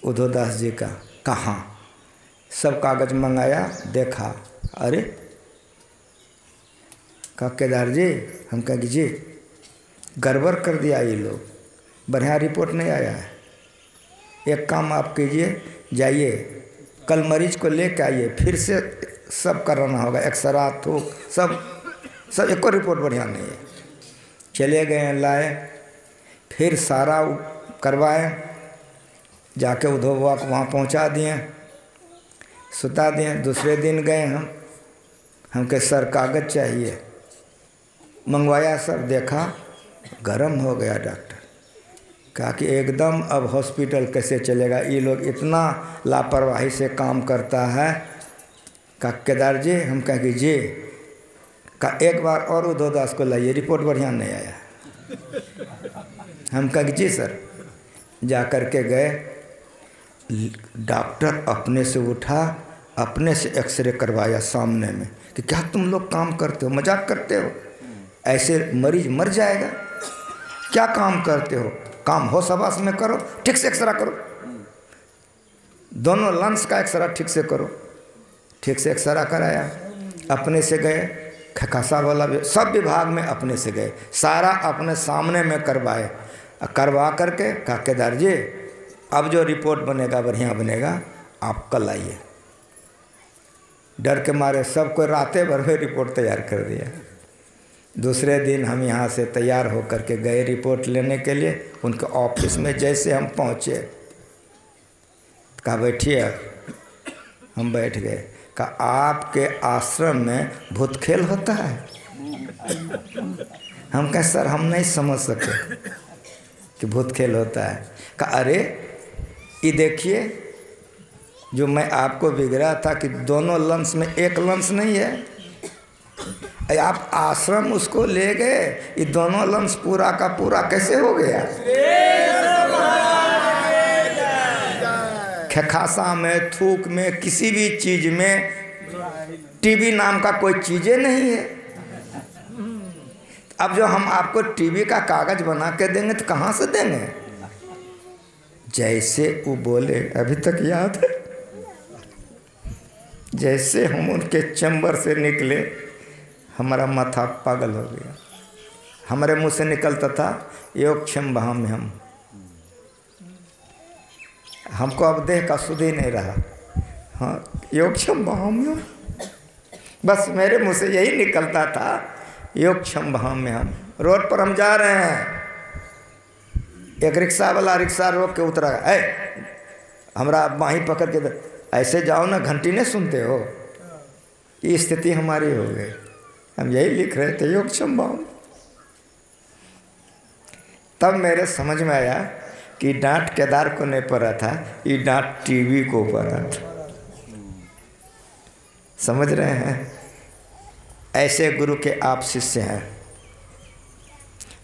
S1: उद्धव दास जी का। कहाँ, सब कागज़ मंगाया, देखा, अरे कहा केदार जी, हम कहें कि जी गड़बड़ कर दिया ये लोग, बढ़िया रिपोर्ट नहीं आया है। एक काम आप कीजिए, जाइए कल मरीज को लेके आइए, फिर से सब कराना होगा, एक्सरा थूक सब एक रिपोर्ट बढ़िया नहीं है। चले गए, लाए, फिर सारा करवाए, जाके उद्धव बाबा को वहाँ पहुँचा दिए, सुता दिए। दूसरे दिन गए हम कहे सर कागज़ चाहिए, मंगवाया, सब देखा, गरम हो गया। डॉक्टर कहा कि एकदम अब हॉस्पिटल कैसे चलेगा, ये लोग इतना लापरवाही से काम करता है। कहा केदार जी, हम कहें कि जी, का एक बार और उद्धव दास को लाइए, रिपोर्ट बढ़िया नहीं आया। हम कहें कि जी सर। जा कर के गए, डॉक्टर अपने से उठा, अपने से एक्सरे करवाया सामने में कि क्या तुम लोग काम करते हो, मजाक करते हो, ऐसे मरीज मर जाएगा, क्या काम करते हो, काम हो सवास में करो, ठीक से एक्सरा करो। दोनों लंस का एक्सरा ठीक से करो। ठीक से एक्सरा कराया, अपने से गए, खकासा वाला भी, सब विभाग में अपने से गए, सारा अपने सामने में करवाए। करवा करके कहा केदार जी अब जो रिपोर्ट बनेगा बढ़िया बनेगा, आप कल आइए। डर के मारे सब कोई राते भर में रिपोर्ट तैयार कर दिया। दूसरे दिन हम यहाँ से तैयार होकर के गए रिपोर्ट लेने के लिए उनके ऑफिस में। जैसे हम पहुँचे कहा बैठिए, हम बैठ गए। कहा आपके आश्रम में भूत खेल होता है? हम कहे सर हम नहीं समझ सके कि भूत खेल होता है। कहा अरे ये देखिए जो मैं आपको बिगड़ा था कि दोनों लंस में एक लंस नहीं है, आप आश्रम उसको ले गए, ये दोनों लंस पूरा का पूरा कैसे हो गया? खखासा में, थूक में, किसी भी चीज में टीबी नाम का कोई चीजें नहीं है। अब जो हम आपको टीबी का कागज बना के देंगे तो कहाँ से देंगे? जैसे वो बोले, अभी तक याद है, जैसे हम उनके चैम्बर से निकले हमारा माथा पागल हो गया। हमारे मुंह से निकलता था योगक्षम बहाम्यहम्। हमको अब देह का सुध ही नहीं रहा। हाँ योगक्षम बहाम्यहम्, बस मेरे मुंह से यही निकलता था योगक्षम बहाम्यहम्। रोड पर हम जा रहे हैं, एक रिक्शा वाला रिक्शा रोक के उतरा, हमरा बाहीं पकड़ के ऐसे जाओ ना, घंटी नहीं सुनते हो? ये स्थिति हमारी हो गई। हम यही लिख रहे थे योगक्षम बहाम्यहम्। तब मेरे समझ में आया कि डांट केदार को नहीं पड़ा था, ये डांट टीवी को पड़ा था। समझ रहे हैं? ऐसे गुरु के आप शिष्य हैं,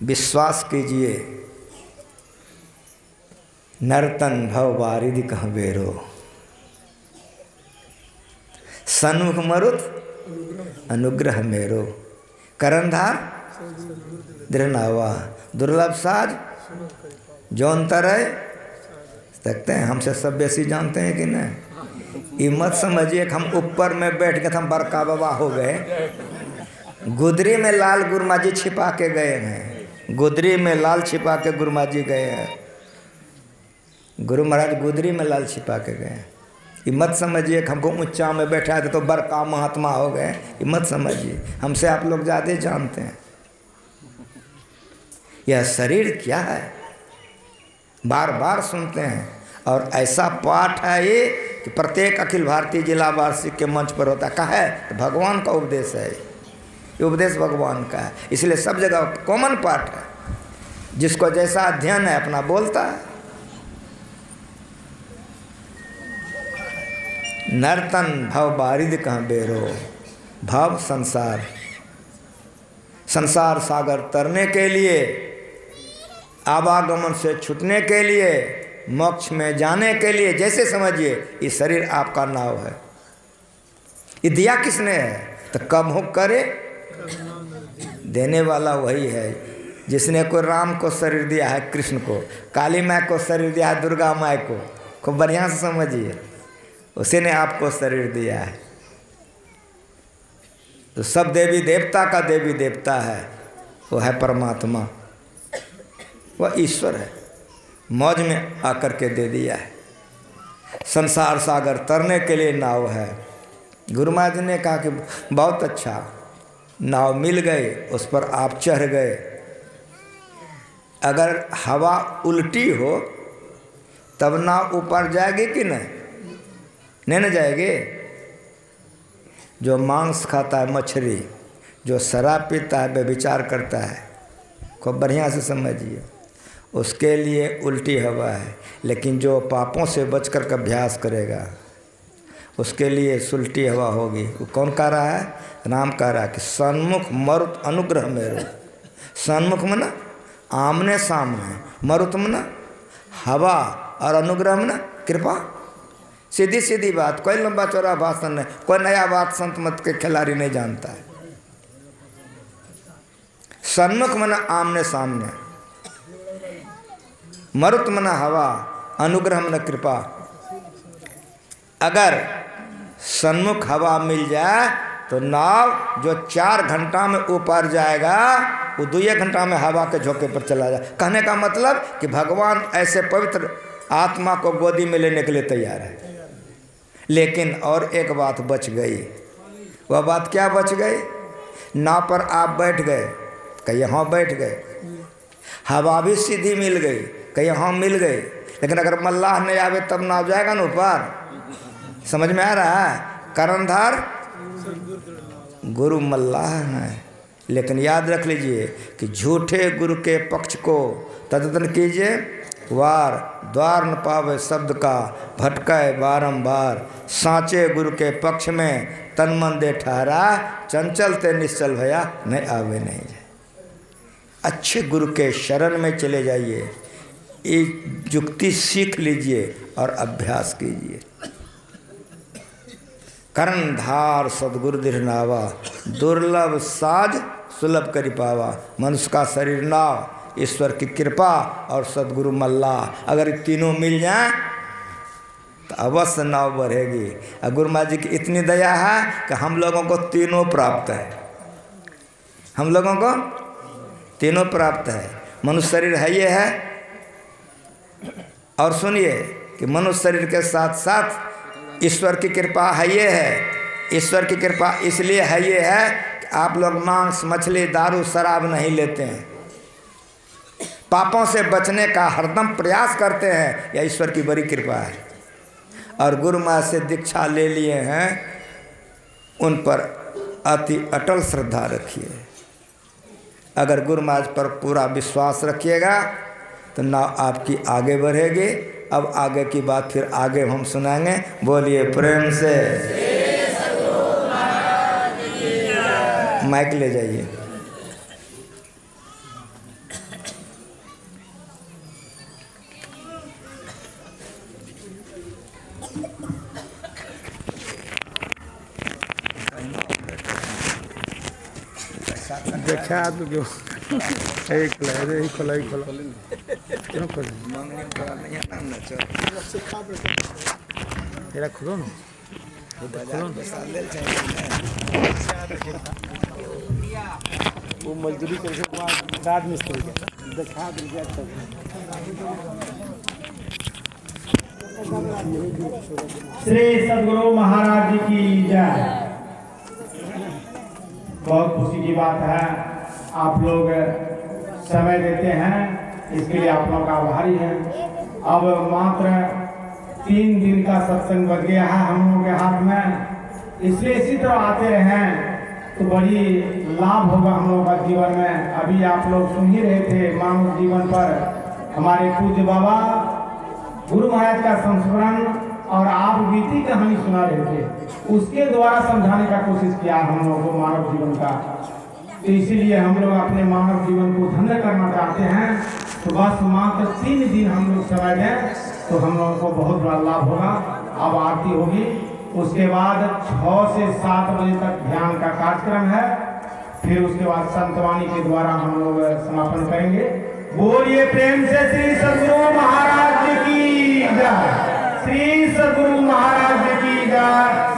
S1: विश्वास कीजिए। नर्तन भव वारिधि कह बेरो, सन्मुख मरुत अनुग्रह मेरो, करंधार दृढ़नावा, दुर्लभ साज जौन तरय सकते हैं। हमसे सब बेसी जानते हैं कि नहीं? ये मत समझिए कि हम ऊपर में बैठ के हम बड़का बाबा हो गए। गुदरी में लाल गुरमा जी छिपा के गए हैं, गुदरी में लाल छिपा के गुरमा जी गए हैं। गुरु महाराज गुदरी में लाल छिपा के गए। ये मत समझिए कि हमको ऊंचा में बैठा है तो बड़का महात्मा हो गए, ये मत समझिए। हमसे आप लोग ज़्यादा जानते हैं। यह शरीर क्या है बार बार सुनते हैं, और ऐसा पाठ है ये कि प्रत्येक अखिल भारतीय जिला वार्षिक के मंच पर होता है। कहा है तो भगवान का उपदेश है, ये उपदेश भगवान का है, इसलिए सब जगह कॉमन पाठ है। जिसको जैसा अध्ययन है अपना बोलता है। नर्तन भव बारिधि कहाँ बेरो, भव संसार, संसार सागर तरने के लिए, आवागमन से छूटने के लिए, मोक्ष में जाने के लिए, जैसे समझिए ये शरीर आपका नाव है। ये दिया किसने है? तो कब हो करे, देने वाला वही है। जिसने को राम को शरीर दिया है, कृष्ण को, काली माँ को शरीर दिया है, दुर्गा माँ को, खूब बढ़िया से समझिए, उसी ने आपको शरीर दिया है। तो सब देवी देवता का देवी देवता है, वो है परमात्मा, वह ईश्वर है। मौज में आकर के दे दिया है। संसार सागर तरने के लिए नाव है। गुरु महाराज ने कहा कि बहुत अच्छा, नाव मिल गई, उस पर आप चढ़ गए। अगर हवा उल्टी हो तब नाव ऊपर जाएगी कि नहीं न जाएगी? जो मांस खाता है मछली, जो शराब पीता है, व्यभिचार करता है, खूब बढ़िया से समझिए, उसके लिए उल्टी हवा है। लेकिन जो पापों से बचकर का अभ्यास करेगा उसके लिए सुलटी हवा होगी। वो कौन कह रहा है? राम कह रहा है कि सन्मुख मरुत अनुग्रह मेरो। सन्मुख में ना आमने सामने, मरुत में ना हवा, और अनुग्रह में ना कृपा। सीधी सीधी बात, कोई लंबा चौड़ा भाषण नहीं, कोई नया बात संत मत के खिलाड़ी नहीं जानता है। सन्मुख मना आमने सामने, मरुत मना हवा, अनुग्रह मना कृपा। अगर सन्मुख हवा मिल जाए तो नाव जो 4 घंटा में ऊपर जाएगा वो 2 घंटा में हवा के झोंके पर चला जाए। कहने का मतलब कि भगवान ऐसे पवित्र आत्मा को गोदी में लेने के लिए तैयार है। लेकिन और एक बात बच गई। वह बात क्या बच गई? नाव पर आप बैठ गए, कहीं यहाँ बैठ गए, हवा भी सीधी मिल गई, कहीं यहाँ मिल गई, लेकिन अगर मल्लाह नहीं आवे तब नाव जाएगा ना ऊपर। समझ में आ रहा है? कर्णधार गुरु मल्लाह है। लेकिन याद रख लीजिए कि झूठे गुरु के पक्ष को तदन कीजिए, वार द्वार न पावे शब्द का, भटकाए बारंबार। साँचे गुरु के पक्ष में तन मन दे ठहरा, चंचल ते निश्चल भया नहीं आवे नहीं जाए। अच्छे गुरु के शरण में चले जाइए, एक जुक्ति सीख लीजिए और अभ्यास कीजिए। कर्णधार सदगुरु दिरनावा, दुर्लभ साज सुलभ करी पावा। मनुष्य का शरीर नाव, ईश्वर की कृपा और सदगुरु मल्लाह, अगर ये तीनों मिल जाएं तो अवश्य नाव बढ़ेगी। और गुरु महाराज जी की इतनी दया है कि हम लोगों को तीनों प्राप्त है। हम लोगों को तीनों प्राप्त है। मनुष्य शरीर है ये है, और सुनिए कि मनुष्य शरीर के साथ साथ ईश्वर की कृपा है ये है। ईश्वर की कृपा इसलिए है ये है कि आप लोग मांस मछली दारू शराब नहीं लेते हैं, पापों से बचने का हरदम प्रयास करते हैं, यह ईश्वर की बड़ी कृपा है। और गुरु महाराज से दीक्षा ले लिए हैं, उन पर अति अटल श्रद्धा रखिए। अगर गुरु महाराज पर पूरा विश्वास रखिएगा तो नाव आपकी आगे बढ़ेगी। अब आगे की बात फिर आगे हम सुनाएंगे। बोलिए प्रेम से माइक ले जाइए।
S3: देखा तो क्यों एक खोला क्यों खोले तेरा खोलो ना, वो मजदूरी करके राज मिस्त्री देखा श्री सदगुरु महाराज जी की जय। बहुत खुशी की बात है, आप लोग समय देते हैं, इसके लिए आप लोग आभारी हैं। अब मात्र 3 दिन का सत्संग बच गया है हम लोगों के हाथ में, इसलिए इसी तरह आते रहें तो बड़ी लाभ होगा हम लोगों का जीवन में। अभी आप लोग सुन ही रहे थे मानव जीवन पर हमारे पूज्य बाबा गुरु महाराज का संस्मरण, और आप बीती कहानी सुना रहे थे, उसके द्वारा समझाने का कोशिश किया हम लोगों को मानव जीवन का। तो इसीलिए हम लोग अपने मानव जीवन को धन्य करना चाहते हैं। तो बस मात्र 3 दिन हम लोग समय दें तो हम लोगों को बहुत बड़ा लाभ होगा। अब आरती होगी, उसके बाद 6 से 7 बजे तक ध्यान का कार्यक्रम है, फिर उसके बाद संतवाणी के द्वारा हम लोग समापन करेंगे। बोलिए प्रेम से श्री सदगुरु महाराज जी की जय, श्री सदगुरु महाराज जी की जय,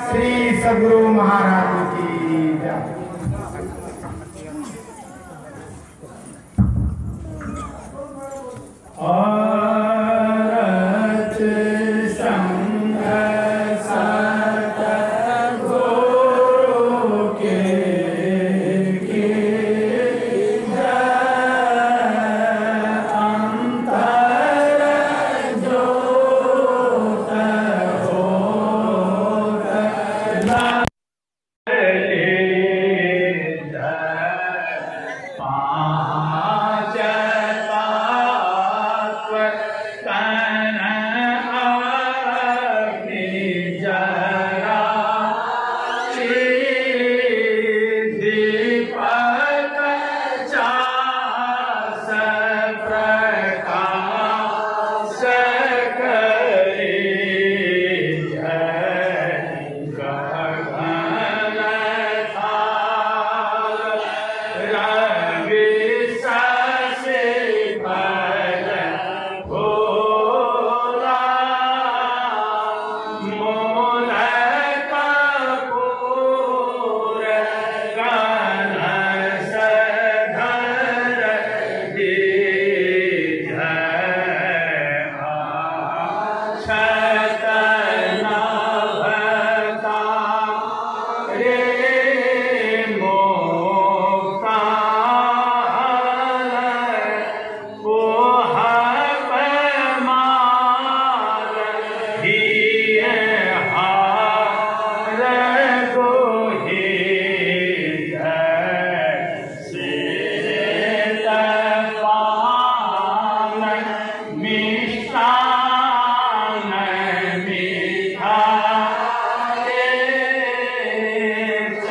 S3: श्री सदगुरु महाराज जी की जय।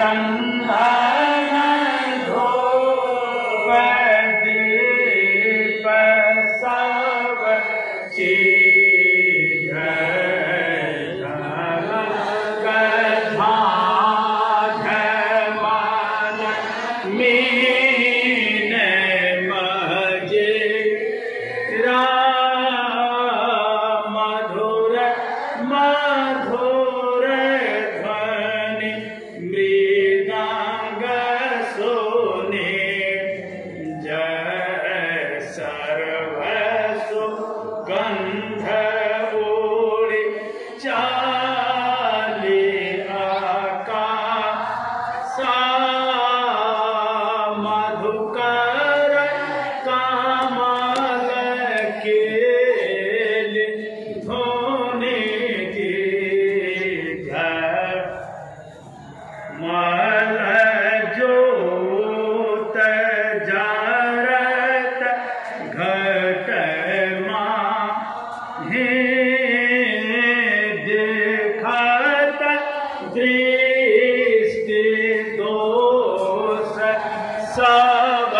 S3: चंदन धूप दीप सब चीज झाझ मन मीन मजे मधुर मधुर ध्वनि मृदंग सुने जय सर्वसु गंध उड़ी चाली आकाश मधुकर कमल केली धोने की जय मल जोत जरत घट माहे देखत दृष्टि दोष सब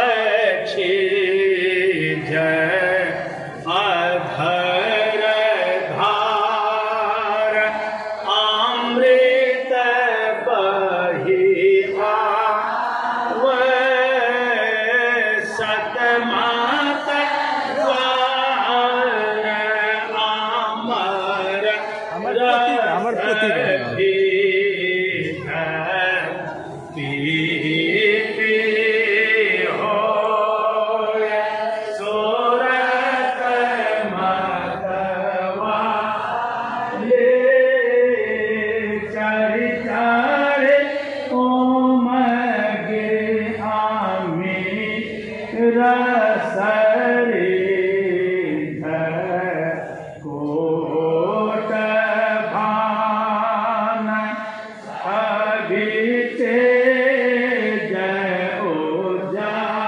S3: चीज अधर धार अमृत बहिवा सतमात अमर पी हो सोरत मतवा ले चढ़ी चढ़े ओम गे आमी रसरे कोट भान अभिते जय उजाले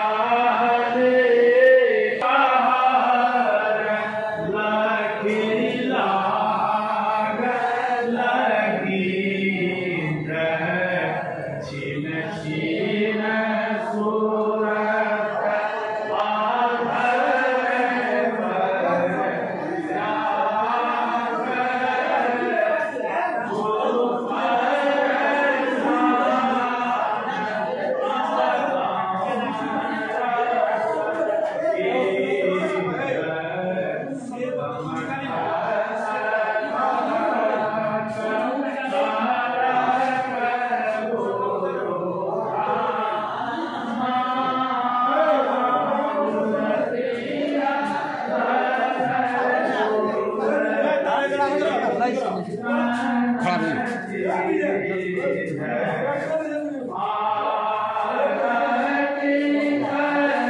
S3: लखी लाग लगी छिन छिन सूरत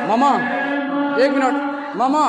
S2: मामा 1 मिनट मामा